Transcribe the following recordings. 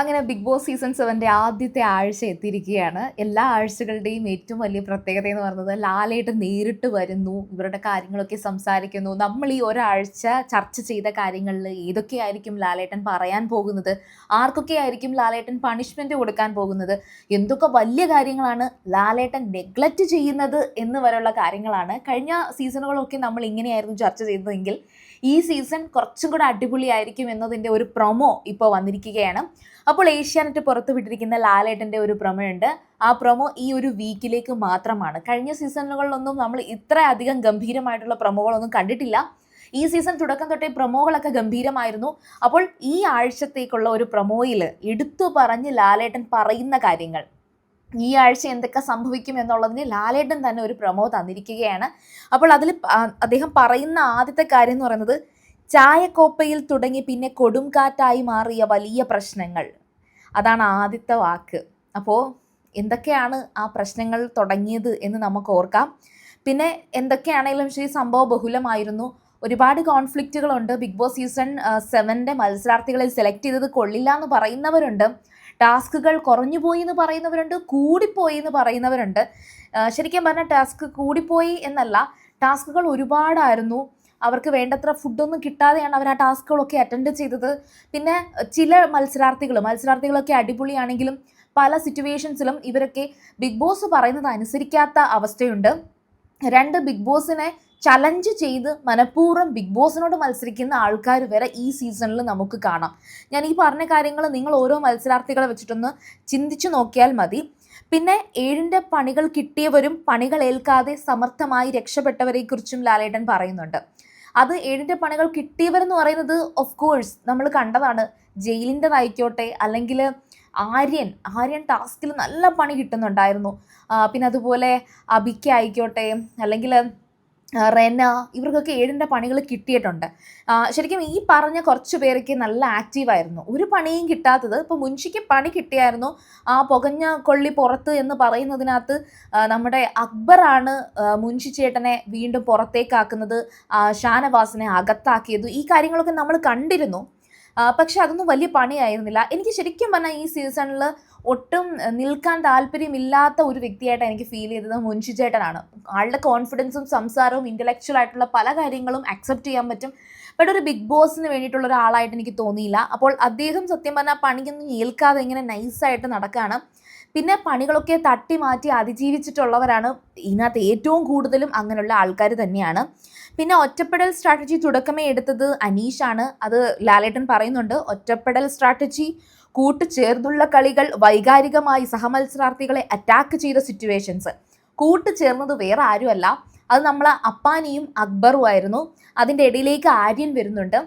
അങ്ങനെ big boss season 7 ആദ്യത്തെ ആഴ്ച എത്തിയിരിക്കുകയാണ്. എല്ലാ ആഴ്ചകളുടെയും ഏറ്റവും വലിയ പ്രത്യേകത എന്ന് പറയുന്നത് ലാലേട്ടൻ നേരിട്ട് വരുന്നു, ഇവരുടെ കാര്യങ്ങളൊക്കെ സംസാരിക്കുന്നു. നമ്മൾ ഈ ഒരാഴ്ച ചർച്ച ചെയ്ത കാര്യങ്ങളിൽ ഏതൊക്കെയായിരിക്കും ലാലേട്ടൻ പറയാൻ പോകുന്നത്, ആർക്കൊക്കെ ആയിരിക്കും ലാലേട്ടൻ പണിഷ്മെന്റ് കൊടുക്കാൻ പോകുന്നത്, എന്തൊക്കെ വലിയ കാര്യങ്ങളാണ് ലാലേട്ടൻ നെഗ്ലക്റ്റ് ചെയ്യുന്നത് എന്ന് വരെയുള്ള കാര്യങ്ങളാണ്. കഴിഞ്ഞ സീസണുകളൊക്കെ നമ്മൾ ഇങ്ങനെയായിരുന്നു ചർച്ച ചെയ്തതെങ്കിൽ ഈ സീസൺ കുറച്ചും കൂടെ അടിപൊളിയായിരിക്കും എന്നതിൻ്റെ ഒരു പ്രൊമോ ഇപ്പോൾ വന്നിരിക്കുകയാണ്. അപ്പോൾ ഏഷ്യാനെറ്റ് പുറത്തുവിട്ടിരിക്കുന്ന ലാലേട്ടൻ്റെ ഒരു പ്രൊമോ ഉണ്ട്. ആ പ്രൊമോ ഈ ഒരു വീക്കിലേക്ക് മാത്രമാണ്. കഴിഞ്ഞ സീസണുകളിലൊന്നും നമ്മൾ ഇത്ര അധികം ഗംഭീരമായിട്ടുള്ള പ്രൊമോകളൊന്നും കണ്ടിട്ടില്ല. ഈ സീസൺ തുടക്കം തൊട്ടേ പ്രൊമോകളൊക്കെ ഗംഭീരമായിരുന്നു. അപ്പോൾ ഈ ആഴ്ചത്തേക്കുള്ള ഒരു പ്രൊമോയിൽ എടുത്തു പറഞ്ഞ് ലാലേട്ടൻ പറയുന്ന കാര്യങ്ങൾ, ഈ ആഴ്ച എന്തൊക്കെ സംഭവിക്കും എന്നുള്ളതിന് ലാലേട്ടൻ തന്നെ ഒരു പ്രൊമോ തന്നിരിക്കുകയാണ്. അപ്പോൾ അതിൽ അദ്ദേഹം പറയുന്ന ആദ്യത്തെ കാര്യം എന്ന് പറയുന്നത്, ചായക്കോപ്പയിൽ തുടങ്ങി പിന്നെ കൊടുംകാറ്റായി മാറിയ വലിയ പ്രശ്നങ്ങൾ. അതാണ് ആദ്യത്തെ വാക്ക്. അപ്പോൾ എന്തൊക്കെയാണ് ആ പ്രശ്നങ്ങൾ തുടങ്ങിയത് എന്ന് നമുക്ക് ഓർക്കാം. പിന്നെ എന്തൊക്കെയാണെങ്കിലും ശരി, സംഭവം ബഹുലമായിരുന്നു. ഒരുപാട് കോൺഫ്ലിക്റ്റുകളുണ്ട്. ബിഗ് ബോസ് സീസൺ 7 മത്സരാർത്ഥികളെ സെലക്ട് ചെയ്തത് കൊള്ളില്ല എന്ന് പറയുന്നവരുണ്ട്, ടാസ്കുകൾ കുറഞ്ഞുപോയി എന്ന് പറയുന്നവരുണ്ട്, കൂടിപ്പോയി എന്ന് പറയുന്നവരുണ്ട്. ശരിക്കും പറഞ്ഞാൽ ടാസ്ക് കൂടിപ്പോയി എന്നല്ല, ടാസ്കുകൾ ഒരുപാടായിരുന്നു. അവർക്ക് വേണ്ടത്ര ഫുഡൊന്നും കിട്ടാതെയാണ് അവർ ആ ടാസ്കുകളൊക്കെ അറ്റൻഡ് ചെയ്തത്. പിന്നെ ചില മത്സരാർത്ഥികളൊക്കെ അടിപൊളിയാണെങ്കിലും പല സിറ്റുവേഷൻസിലും ഇവരൊക്കെ ബിഗ് ബോസ് പറയുന്നത് അനുസരിക്കാത്ത അവസ്ഥയുണ്ട്. ബിഗ് ബോസിനെ ചലഞ്ച് ചെയ്ത് മനഃപൂർവ്വം ബിഗ് ബോസിനോട് മത്സരിക്കുന്ന ആൾക്കാർ വരെ ഈ സീസണിൽ നമുക്ക് കാണാം. ഞാൻ ഈ പറഞ്ഞ കാര്യങ്ങൾ നിങ്ങൾ ഓരോ മത്സരാർത്ഥികളെ വെച്ചിട്ടൊന്ന് ചിന്തിച്ചു നോക്കിയാൽ മതി. പിന്നെ 7ന്റെ പണികൾ കിട്ടിയവരും പണികൾ ഏൽക്കാതെ സമർത്ഥമായി രക്ഷപ്പെട്ടവരെക്കുറിച്ചും ലാലേട്ടൻ പറയുന്നുണ്ട്. അത് 7ന്റെ പണികൾ കിട്ടിയവരെന്ന് പറയുന്നത് ഓഫ് കോഴ്സ് നമ്മൾ കണ്ടതാണ്. ജയിലിൻ്റെതായിക്കോട്ടെ, അല്ലെങ്കിൽ ആര്യൻ ടാസ്കിൽ നല്ല പണി കിട്ടുന്നുണ്ടായിരുന്നു. പിന്നെ അതുപോലെ അബിക്ക ആയിക്കോട്ടെ, അല്ലെങ്കിൽ റെന, ഇവർക്കൊക്കെ 7ന്റെ പണികൾ കിട്ടിയിട്ടുണ്ട്. ശരിക്കും ഈ പറഞ്ഞ കുറച്ച് പേരൊക്കെ നല്ല ആക്റ്റീവായിരുന്നു. ഒരു പണിയും കിട്ടാത്തത്, ഇപ്പോൾ മുൻഷിക്ക് പണി കിട്ടിയായിരുന്നു. ആ പുകഞ്ഞ കൊള്ളി പുറത്ത് എന്ന് പറയുന്നതിനകത്ത് നമ്മുടെ അക്ബറാണ് മുൻഷി ചേട്ടനെ വീണ്ടും പുറത്തേക്കാക്കുന്നത്, ഷാനവാസിനെ അകത്താക്കിയത്. ഈ കാര്യങ്ങളൊക്കെ നമ്മൾ കണ്ടിരുന്നു. പക്ഷെ അതൊന്നും വലിയ പണിയായിരുന്നില്ല. എനിക്ക് ശരിക്കും പറഞ്ഞാൽ ഈ സീസണിൽ ഒട്ടും നിൽക്കാൻ താല്പര്യമില്ലാത്ത ഒരു വ്യക്തിയായിട്ട് എനിക്ക് ഫീൽ ചെയ്തത് മുൻഷി ചേട്ടനാണ്. ആളുടെ കോൺഫിഡൻസും സംസാരവും ഇൻ്റലക്ച്വൽ ആയിട്ടുള്ള പല കാര്യങ്ങളും അക്സെപ്റ്റ് ചെയ്യാൻ പറ്റും. ബട്ട് ഒരു ബിഗ് ബോസിന് വേണ്ടിയിട്ടുള്ള ഒരാളായിട്ട് എനിക്ക് തോന്നിയില്ല. അപ്പോൾ അദ്ദേഹം സത്യം പറഞ്ഞാൽ പണിയൊന്നും ഏൽക്കാതെ ഇങ്ങനെ നൈസായിട്ട് നടക്കുകയാണ്. പിന്നെ പണികളൊക്കെ തട്ടി മാറ്റി അതിജീവിച്ചിട്ടുള്ളവരാണ് ഇതിനകത്ത് ഏറ്റവും കൂടുതലും. അങ്ങനെയുള്ള ആൾക്കാർ തന്നെയാണ്. പിന്നെ ഒറ്റപ്പെടൽ സ്ട്രാറ്റജി തുടക്കമേ എടുത്തത് അനീഷാണ്. അത് ലാലേട്ടൻ പറയുന്നുണ്ട്. ഒറ്റപ്പെടൽ സ്ട്രാറ്റജി, കൂട്ടുചേർന്നുള്ള കളികൾ, വൈകാരികമായി സഹമത്സരാർത്ഥികളെ അറ്റാക്ക് ചെയ്ത സിറ്റുവേഷൻസ്. കൂട്ടുചേർന്നത് വേറെ ആരുമല്ല, അത് നമ്മൾ അപ്പാനിയും അക്ബറുമായിരുന്നു. അതിൻ്റെ ഇടയിലേക്ക് ആര്യൻ വരുന്നുണ്ട്.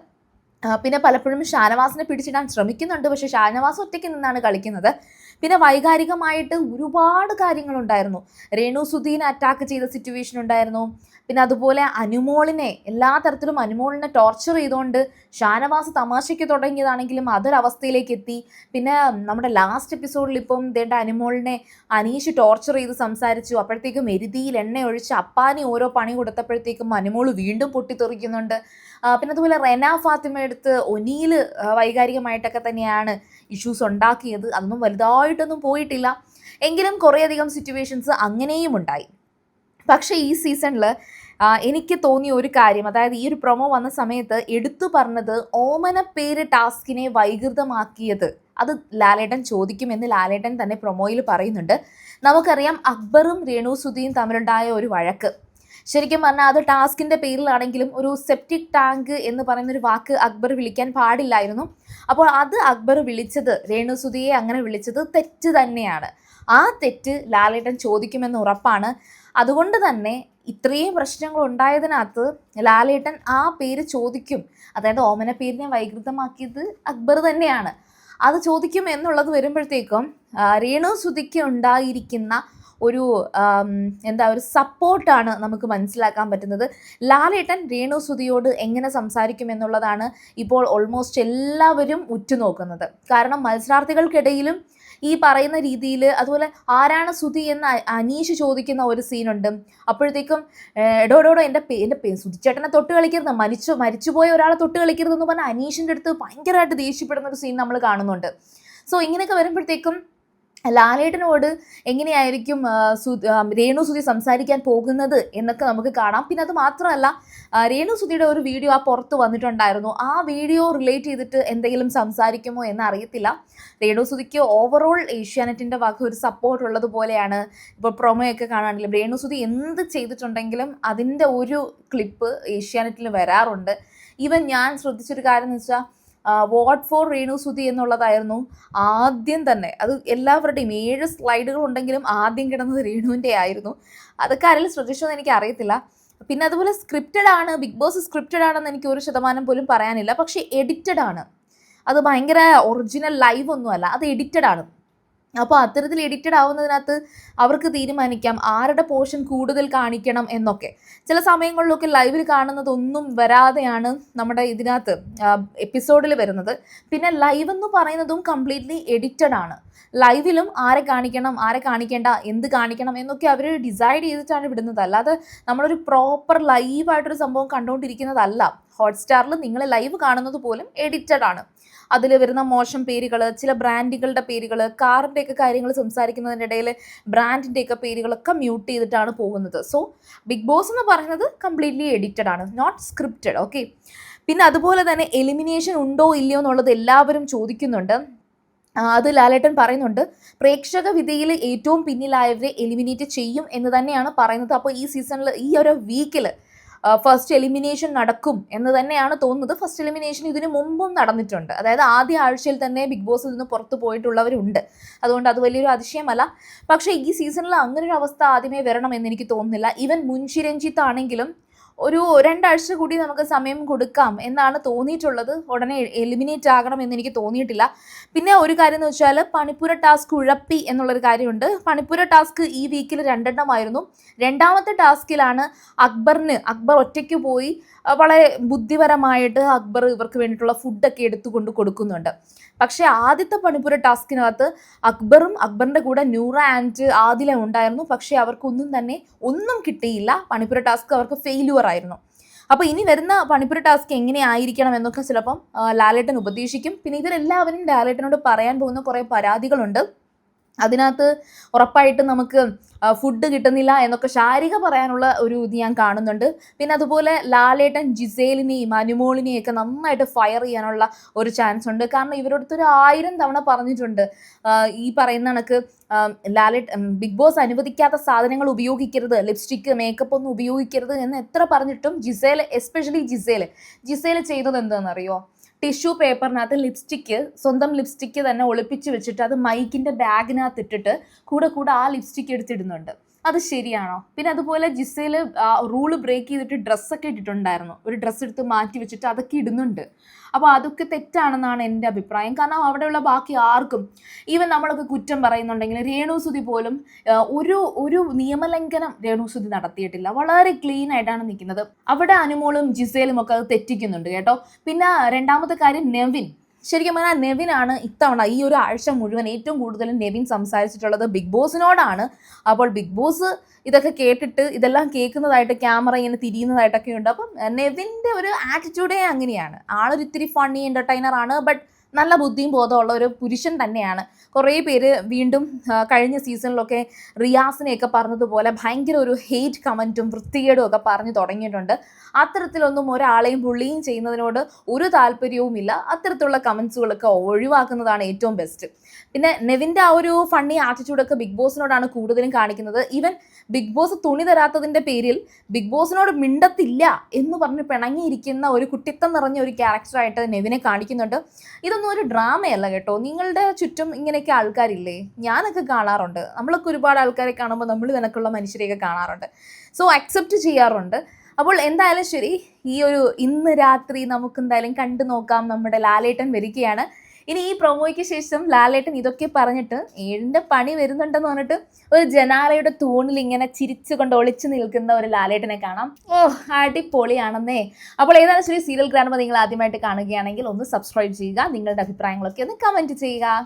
പിന്നെ പലപ്പോഴും ഷാനവാസിനെ പിടിച്ചിടാൻ ശ്രമിക്കുന്നുണ്ട്, പക്ഷെ ഷാനവാസ് ഒറ്റയ്ക്ക് നിന്നാണ് കളിക്കുന്നത്. പിന്നെ വൈകാരികമായിട്ട് ഒരുപാട് കാര്യങ്ങളുണ്ടായിരുന്നു. രേണു സുധീനെ അറ്റാക്ക് ചെയ്ത സിറ്റുവേഷൻ ഉണ്ടായിരുന്നു. പിന്നെ അതുപോലെ അനുമോളിനെ എല്ലാ തരത്തിലും അനുമോളിനെ ടോർച്ചർ ചെയ്തുകൊണ്ട് ഷാനവാസ് തമാശയ്ക്ക് തുടങ്ങിയതാണെങ്കിലും അതൊരവസ്ഥയിലേക്ക് എത്തി. പിന്നെ നമ്മുടെ ലാസ്റ്റ് എപ്പിസോഡിൽ ഇപ്പം ദേണ്ട അനുമോളിനെ അനീഷ് ടോർച്ചർ ചെയ്ത് സംസാരിച്ചു. അപ്പോഴത്തേക്കും എരുതിയിൽ എണ്ണ ഒഴിച്ച് അപ്പാനി ഓരോ പണി കൊടുത്തപ്പോഴത്തേക്കും അനുമോൾ വീണ്ടും പൊട്ടിത്തെറിക്കുന്നുണ്ട്. പിന്നെ അതുപോലെ റെന ഫാത്തിമ എടുത്ത് ഒനീൽ വൈകാരികമായിട്ടൊക്കെ തന്നെയാണ് ഇഷ്യൂസ് ഉണ്ടാക്കിയത്. അതൊന്നും വലുതായിട്ടൊന്നും പോയിട്ടില്ല. എങ്കിലും കുറേയധികം സിറ്റുവേഷൻസ് അങ്ങനെയും ഉണ്ടായി. പക്ഷേ ഈ സീസണിൽ എനിക്ക് തോന്നിയ ഒരു കാര്യം, അതായത് ഈ ഒരു പ്രൊമോ വന്ന സമയത്ത് എടുത്തു പറഞ്ഞത്, ഓമനപ്പേര് ടാസ്കിനെ വൈകൃതമാക്കിയത് അത് ലാലേട്ടൻ ചോദിക്കുമെന്ന് ലാലേട്ടൻ തന്നെ പ്രൊമോയിൽ പറയുന്നുണ്ട്. നമുക്കറിയാം അക്ബറും രേണു സുധിയും തമ്മിലുണ്ടായ ഒരു വഴക്ക്. ശരിക്കും പറഞ്ഞാൽ അത് ടാസ്കിൻ്റെ പേരിലാണെങ്കിലും ഒരു സെപ്റ്റിക് ടാങ്ക് എന്ന് പറയുന്നൊരു വാക്ക് അക്ബർ വിളിക്കാൻ പാടില്ലായിരുന്നു. അപ്പോൾ അത് അക്ബർ വിളിച്ചത്, രേണു സുധിയെ അങ്ങനെ വിളിച്ചത് തെറ്റ് തന്നെയാണ്. ആ തെറ്റ് ലാലേട്ടൻ ചോദിക്കുമെന്ന് ഉറപ്പാണ്. അതുകൊണ്ട് തന്നെ ഇത്രയും പ്രശ്നങ്ങൾ ഉണ്ടായതിനകത്ത് ലാലേട്ടൻ ആ പേര് ചോദിക്കും. അതായത് ഓമന പേരിനെ വൈകൃതമാക്കിയത് അക്ബർ തന്നെയാണ്. അത് ചോദിക്കും എന്നുള്ളത് വരുമ്പോഴത്തേക്കും രേണു സുധിക്ക് ഉണ്ടായിരിക്കുന്ന ഒരു ഒരു സപ്പോർട്ടാണ് നമുക്ക് മനസ്സിലാക്കാൻ പറ്റുന്നത്. ലാലേട്ടൻ രേണു സുധിയോട് എങ്ങനെ സംസാരിക്കും എന്നുള്ളതാണ് ഇപ്പോൾ ഓൾമോസ്റ്റ് എല്ലാവരും ഉറ്റുനോക്കുന്നത്. കാരണം മത്സരാർത്ഥികൾക്കിടയിലും ഈ പറയുന്ന രീതിയിൽ, അതുപോലെ ആരാണ് സുധി എന്ന് അനീഷ് ചോദിക്കുന്ന ഒരു സീനുണ്ട്. അപ്പോഴത്തേക്കും എടോടോടോ എൻ്റെ സുധിച്ചേട്ടനെ തൊട്ട് കളിക്കരുത്, മരിച്ചുപോയ ഒരാളെ തൊട്ട് കളിക്കരുതെന്ന് പറഞ്ഞാൽ അനീഷിൻ്റെ അടുത്ത് ഭയങ്കരമായിട്ട് ദേഷ്യപ്പെടുന്ന ഒരു സീൻ നമ്മൾ കാണുന്നുണ്ട്. സോ ഇങ്ങനെയൊക്കെ വരുമ്പോഴത്തേക്കും ലാലേട്ടനോട് എങ്ങനെയായിരിക്കും രേണു സുധി സംസാരിക്കാൻ പോകുന്നത് എന്നൊക്കെ നമുക്ക് കാണാം. പിന്നെ അത് മാത്രമല്ല, രേണു സുധിയുടെ ഒരു വീഡിയോ പുറത്ത് വന്നിട്ടുണ്ടായിരുന്നു. ആ വീഡിയോ റിലേറ്റ് ചെയ്തിട്ട് എന്തെങ്കിലും സംസാരിക്കുമോ എന്ന് അറിയത്തില്ല. രേണു സുധിക്ക് ഓവറോൾ ഏഷ്യാനെറ്റിൻ്റെ വക ഒരു സപ്പോർട്ട് ഉള്ളതുപോലെയാണ്. ഇപ്പോൾ പ്രൊമോയൊക്കെ കാണാണെങ്കിലും രേണു സുധി എന്ത് ചെയ്തിട്ടുണ്ടെങ്കിലും അതിൻ്റെ ഒരു ക്ലിപ്പ് ഏഷ്യാനെറ്റിൽ വരാറുണ്ട്. ഈവൻ ഞാൻ ശ്രദ്ധിച്ചൊരു കാര്യം എന്ന് വെച്ചാൽ വോട്ട് ഫോർ രേണു സുധി എന്നുള്ളതായിരുന്നു ആദ്യം തന്നെ. അത് എല്ലാവരുടെയും 7 സ്ലൈഡുകൾ ഉണ്ടെങ്കിലും ആദ്യം കിടന്നത് രേണുവിൻ്റെ ആയിരുന്നു. അതൊക്കെ ആരെങ്കിലും ശ്രദ്ധിച്ചോ എന്ന് എനിക്ക് അറിയത്തില്ല. പിന്നെ അതുപോലെ സ്ക്രിപ്റ്റഡ് ആണ്, ബിഗ് ബോസ് സ്ക്രിപ്റ്റഡ് ആണെന്ന് എനിക്ക് 1% പോലും പറയാനില്ല. പക്ഷേ എഡിറ്റഡ് ആണ്. അത് ഭയങ്കര ഒറിജിനൽ ലൈവ് ഒന്നുമല്ല, അത് എഡിറ്റഡ് ആണ്. അപ്പോൾ അത്തരത്തിൽ എഡിറ്റഡ് ആവുന്നതിനകത്ത് അവർക്ക് തീരുമാനിക്കാം ആരുടെ പോർഷൻ കൂടുതൽ കാണിക്കണം എന്നൊക്കെ. ചില സമയങ്ങളിലൊക്കെ ലൈവിൽ കാണുന്നതൊന്നും വരാതെയാണ് നമ്മുടെ ഇതിനകത്ത് എപ്പിസോഡിൽ വരുന്നത്. പിന്നെ ലൈവ് എന്ന് പറയുന്നതും കംപ്ലീറ്റ്ലി എഡിറ്റഡ് ആണ്. ലൈവിലും ആരെ കാണിക്കണം, ആരെ കാണിക്കേണ്ട, എന്ത് കാണിക്കണം എന്നൊക്കെ അവർ ഡിസൈഡ് ചെയ്തിട്ടാണ് വിടുന്നത്. അല്ലാതെ നമ്മളൊരു പ്രോപ്പർ ലൈവായിട്ടൊരു സംഭവം കണ്ടുകൊണ്ടിരിക്കുന്നതല്ല. ഹോട്ട്സ്റ്റാറിൽ നിങ്ങൾ ലൈവ് കാണുന്നത് പോലും എഡിറ്റഡ് ആണ്. അതിൽ വരുന്ന മോശം പേരുകൾ, ചില ബ്രാൻഡുകളുടെ പേരുകൾ, കാറിൻ്റെയൊക്കെ കാര്യങ്ങൾ സംസാരിക്കുന്നതിൻ്റെ ഇടയിൽ ബ്രാൻഡിൻ്റെയൊക്കെ പേരുകളൊക്കെ മ്യൂട്ട് ചെയ്തിട്ടാണ് പോകുന്നത്. സോ ബിഗ് ബോസ് എന്ന് പറയുന്നത് കംപ്ലീറ്റ്ലി എഡിറ്റഡ് ആണ്, നോട്ട് സ്ക്രിപ്റ്റഡ്. ഓക്കെ. പിന്നെ അതുപോലെ തന്നെ എലിമിനേഷൻ ഉണ്ടോ ഇല്ലയോ എന്നുള്ളത് എല്ലാവരും ചോദിക്കുന്നുണ്ട്. അത് ലാലേട്ടൻ പറയുന്നുണ്ട്, പ്രേക്ഷക വിധിയിൽ ഏറ്റവും പിന്നിലായവരെ എലിമിനേറ്റ് ചെയ്യും എന്ന് തന്നെയാണ് പറയുന്നത്. അപ്പോൾ ഈ സീസണിൽ ഈ ഒരു വീക്കിൽ ഫസ്റ്റ് എലിമിനേഷൻ നടക്കും എന്ന് തന്നെയാണ് തോന്നുന്നത്. ഫസ്റ്റ് എലിമിനേഷൻ ഇതിനു മുമ്പും നടന്നിട്ടുണ്ട്. അതായത് ആദ്യ ആഴ്ചയിൽ തന്നെ ബിഗ് ബോസിൽ നിന്ന് പുറത്തു പോയിട്ടുള്ളവരുണ്ട്. അതുകൊണ്ട് അത് വലിയൊരു അതിശയമല്ല. പക്ഷേ ഈ സീസണിൽ അങ്ങനൊരു അവസ്ഥ ആദ്യമേ വരണം എന്ന് എനിക്ക് തോന്നുന്നില്ല. ഈവൻ മുൻഷി രഞ്ജിത്ത് ആണെങ്കിലും ഒരു 2 ആഴ്ച കൂടി നമുക്ക് സമയം കൊടുക്കാം എന്നാണ് തോന്നിയിട്ടുള്ളത്. ഉടനെ എലിമിനേറ്റ് ആകണം എന്ന് എനിക്ക് തോന്നിയിട്ടില്ല. പിന്നെ ഒരു കാര്യം എന്ന് വെച്ചാൽ പണിപ്പുര ടാസ്ക് ഉഴപ്പി എന്നുള്ളൊരു കാര്യമുണ്ട്. പണിപ്പുര ടാസ്ക് ഈ വീക്കിൽ 2 എണ്ണമായിരുന്നു. 2ാമത്തെ ടാസ്കിലാണ് അക്ബർ ഒറ്റയ്ക്ക് പോയി വളരെ ബുദ്ധിപരമായിട്ട് അക്ബർ ഇവർക്ക് വേണ്ടിയിട്ടുള്ള ഫുഡൊക്കെ എടുത്തുകൊണ്ട് കൊടുക്കുന്നുണ്ട്. പക്ഷേ ആദ്യത്തെ പണിപ്പുര ടാസ്കിനകത്ത് അക്ബറും അക്ബറിൻ്റെ കൂടെ നൂറ ആൻഡ് ആദില ഉണ്ടായിരുന്നു. പക്ഷേ ഒന്നും കിട്ടിയില്ല. പണിപ്പുര ടാസ്ക് അവർക്ക് ഫെയിലുവർ ആയിരുന്നു. അപ്പോൾ ഇനി വരുന്ന പണിപ്പുര ടാസ്ക് എങ്ങനെയായിരിക്കണം എന്നൊക്കെ ചിലപ്പം ലാലേട്ടൻ ഉപദേശിക്കും. പിന്നെ ഇവരെല്ലാവരും ലാലേട്ടനോട് പറയാൻ പോകുന്ന കുറേ പരാതികളുണ്ട്. അതിനകത്ത് ഉറപ്പായിട്ടും നമുക്ക് ഫുഡ് കിട്ടുന്നില്ല എന്നൊക്കെ ശാരിക പറയാനുള്ള ഒരു ഇത് ഞാൻ കാണുന്നുണ്ട്. പിന്നെ അതുപോലെ ലാലേട്ടൻ ജിസേലിനെയും അനുമോളിനെയും ഒക്കെ നന്നായിട്ട് ഫയർ ചെയ്യാനുള്ള ഒരു ചാൻസ് ഉണ്ട്. കാരണം ഇവരോടത്തൊരു 1000 തവണ പറഞ്ഞിട്ടുണ്ട് ഈ പറയുന്ന കണക്ക് ബിഗ് ബോസ് അനുവദിക്കാത്ത സാധനങ്ങൾ ഉപയോഗിക്കരുത്, ലിപ്സ്റ്റിക്ക്, മേക്കപ്പ് ഒന്നും ഉപയോഗിക്കരുത് എന്ന് എത്ര പറഞ്ഞിട്ടും എസ്പെഷ്യലി ജിസേൽ ചെയ്തത് എന്താണെന്നറിയോ? ടിഷ്യൂ പേപ്പറിനകത്ത് സ്വന്തം ലിപ്സ്റ്റിക്ക് തന്നെ ഒളിപ്പിച്ച് വെച്ചിട്ട് അത് മൈക്കിൻ്റെ ബാഗിനകത്ത് ഇട്ടിട്ട് കൂടെ ആ ലിപ്സ്റ്റിക്ക് എടുത്തിടുന്നുണ്ട്. അത് ശരിയാണോ? പിന്നെ അതുപോലെ ജിസേൽ റൂള് ബ്രേക്ക് ചെയ്തിട്ട് ഡ്രസ്സൊക്കെ ഇട്ടിട്ടുണ്ടായിരുന്നു. ഒരു ഡ്രസ്സ് എടുത്ത് മാറ്റി വെച്ചിട്ട് അതൊക്കെ ഇടുന്നുണ്ട്. അപ്പോൾ അതൊക്കെ തെറ്റാണെന്നാണ് എൻ്റെ അഭിപ്രായം. കാരണം അവിടെയുള്ള ബാക്കി ആർക്കും, ഈവൻ നമ്മളൊക്കെ കുറ്റം പറയുന്നുണ്ടെങ്കിൽ രേണു സുധി പോലും ഒരു നിയമലംഘനം രേണു സുധി നടത്തിയിട്ടില്ല. വളരെ ക്ലീൻ ആയിട്ടാണ് നിൽക്കുന്നത്. അവിടെ അനുമോളും ജിസേലും ഒക്കെ അത് തെറ്റിക്കുന്നുണ്ട് കേട്ടോ. പിന്നെ 2ാമത്തെ കാര്യം ശരിക്കും പറഞ്ഞാൽ നെവിനാണ് ഇത്തവണ ഈ ഒരു ആഴ്ച മുഴുവൻ ഏറ്റവും കൂടുതൽ നെവിൻ സംസാരിച്ചിട്ടുള്ളത് ബിഗ് ബോസിനോടാണ്. അപ്പോൾ ബിഗ് ബോസ് ഇതൊക്കെ കേട്ടിട്ട് ഇതെല്ലാം കേൾക്കുന്നതായിട്ട് ക്യാമറ ഇങ്ങനെ തിരിയുന്നതായിട്ടൊക്കെ ഉണ്ട്. അപ്പം നെവിൻ്റെ ഒരു ആറ്റിറ്റ്യൂഡേ അങ്ങനെയാണ്. ആളൊരു ഇത്തിരി ഫണ്ണി എൻ്റർടൈനർ ആണ്. ബട്ട് നല്ല ബുദ്ധിയും ബോധമുള്ള ഒരു പുരുഷൻ തന്നെയാണ്. കുറേ പേര് വീണ്ടും കഴിഞ്ഞ സീസണിലൊക്കെ റിയാസിനെയൊക്കെ പറഞ്ഞതുപോലെ ഭയങ്കര ഒരു ഹെയ്റ്റ് കമൻറ്റും വൃത്തികേടും ഒക്കെ പറഞ്ഞു തുടങ്ങിയിട്ടുണ്ട്. അത്തരത്തിലൊന്നും ഒരാളെയും ബുള്ളിയും ചെയ്യുന്നതിനോട് ഒരു താല്പര്യവുമില്ല. അത്തരത്തിലുള്ള കമൻസുകളൊക്കെ ഒഴിവാക്കുന്നതാണ് ഏറ്റവും ബെസ്റ്റ്. പിന്നെ നെവിൻ്റെ ആ ഒരു ഫണ്ണി ആറ്റിറ്റ്യൂഡൊക്കെ ബിഗ് ബോസിനോടാണ് കൂടുതലും കാണിക്കുന്നത്. ഈവൻ ബിഗ് ബോസ് തുണി തരാത്തതിൻ്റെ പേരിൽ ബിഗ് ബോസിനോട് മിണ്ടത്തില്ല എന്ന് പറഞ്ഞ് പിണങ്ങിയിരിക്കുന്ന ഒരു കുട്ടിത്തം നിറഞ്ഞ ഒരു ക്യാരക്ടറായിട്ട് നെവിനെ കാണിക്കുന്നുണ്ട്. ഇതൊന്നും ഒരു ഡ്രാമയല്ല കേട്ടോ. നിങ്ങളുടെ ചുറ്റും ഇങ്ങനെയൊക്കെ ആൾക്കാരില്ലേ? ഞാനൊക്കെ കാണാറുണ്ട്. നമ്മളൊക്കെ ഒരുപാട് ആൾക്കാരെ കാണുമ്പോൾ നമ്മൾ നിനക്കുള്ള മനുഷ്യരെയൊക്കെ കാണാറുണ്ട്. സോ അക്സെപ്റ്റ് ചെയ്യാറുണ്ട്. അപ്പോൾ എന്തായാലും ശരി, ഇന്ന് രാത്രി നമുക്ക് എന്തായാലും കണ്ടു നോക്കാം. നമ്മുടെ ലാലേട്ടൻ വരികയാണ്. ഇനി ഈ പ്രൊമോയ്ക്ക് ശേഷം ലാലേട്ടൻ ഇതൊക്കെ പറഞ്ഞിട്ട് 7ന്റെ പണി വരുന്നുണ്ടെന്ന് പറഞ്ഞിട്ട് ഒരു ജനാലയുടെ തൂണിൽ ഇങ്ങനെ ചിരിച്ചുകൊണ്ട് ഒളിച്ചു നിൽക്കുന്ന ഒരു ലാലേട്ടനെ കാണാം. അടിപൊളിയാണെന്നേ. അപ്പോൾ ഏതായാലും ശരി, സീരിയൽ ഗ്രാൻഡ് നിങ്ങൾ ആദ്യമായിട്ട് കാണുകയാണെങ്കിൽ ഒന്ന് സബ്സ്ക്രൈബ് ചെയ്യുക. നിങ്ങളുടെ അഭിപ്രായങ്ങളൊക്കെ ഒന്ന് കമൻറ്റ് ചെയ്യുക.